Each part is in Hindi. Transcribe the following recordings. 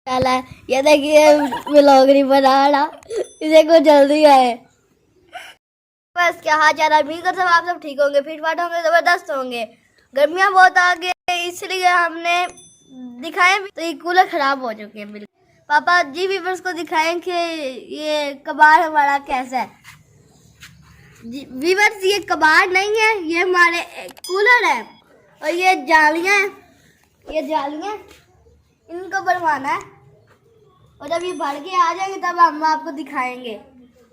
डाला है। ये देखिए व्लॉग नहीं बना रहा, इसे को जल्दी आए। बस क्या हाल चाल, उम्मीद करता हूँ आप सब ठीक होंगे, फिट फाट होंगे, जबरदस्त होंगे। गर्मियाँ बहुत आ गई इसलिए हमने दिखाएं भी, तो ये कूलर खराब हो चुके हैं बिल्कुल। पापा जी व्यूअर्स को दिखाएं कि ये कबाड़ हमारा कैसा है। व्यूअर्स ये कबाड़ नहीं है, ये हमारे कूलर है। और ये जालियाँ हैं, ये जालियाँ इनको बनवाना है, और जब ये भर के आ जाएंगे तब हम आपको दिखाएंगे।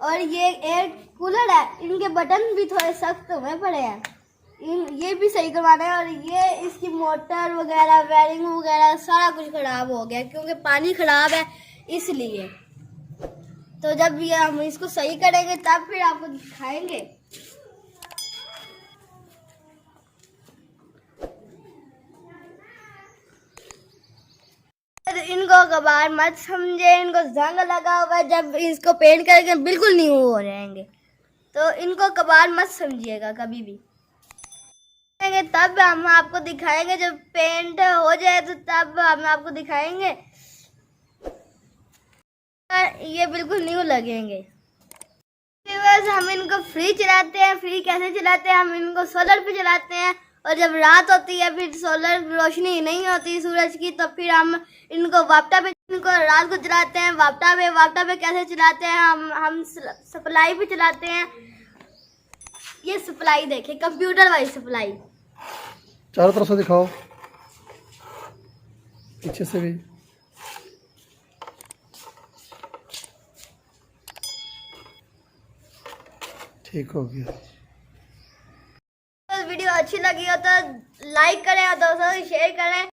और ये एयर कूलर है, इनके बटन भी थोड़े सख्त हुए पड़े हैं, ये भी सही करवाना है। और ये इसकी मोटर वगैरह वायरिंग वगैरह सारा कुछ खराब हो गया क्योंकि पानी खराब है इसलिए। तो जब ये हम इसको सही करेंगे तब फिर आपको दिखाएंगे। इनको कबाड़ मत समझे, इनको जंग लगा हुआ है, जब इसको पेंट करेंगे बिल्कुल न्यू हो जाएंगे। तो इनको कबाड़ मत समझिएगा कभी भी। तब हम आपको दिखाएंगे, जब पेंट हो जाए तो तब हम आपको दिखाएंगे। ये बिल्कुल न्यू लगेंगे। हम इनको फ्री चलाते हैं। फ्री कैसे चलाते हैं? हम इनको सोलर पे चलाते हैं, और जब रात होती है फिर सोलर रोशनी नहीं होती सूरज की, तो फिर हम इनको वापटा पे इनको रात को चलाते हैं। वापटा पे कैसे चलाते हैं? हम सप्लाई पे चलाते हैं। ये सप्लाई देखें, कंप्यूटर वाली सप्लाई। चारों तरफ से दिखाओ, पीछे से भी। ठीक हो गया। वीडियो अच्छी लगी हो तो लाइक करें और दोस्तों को शेयर करें।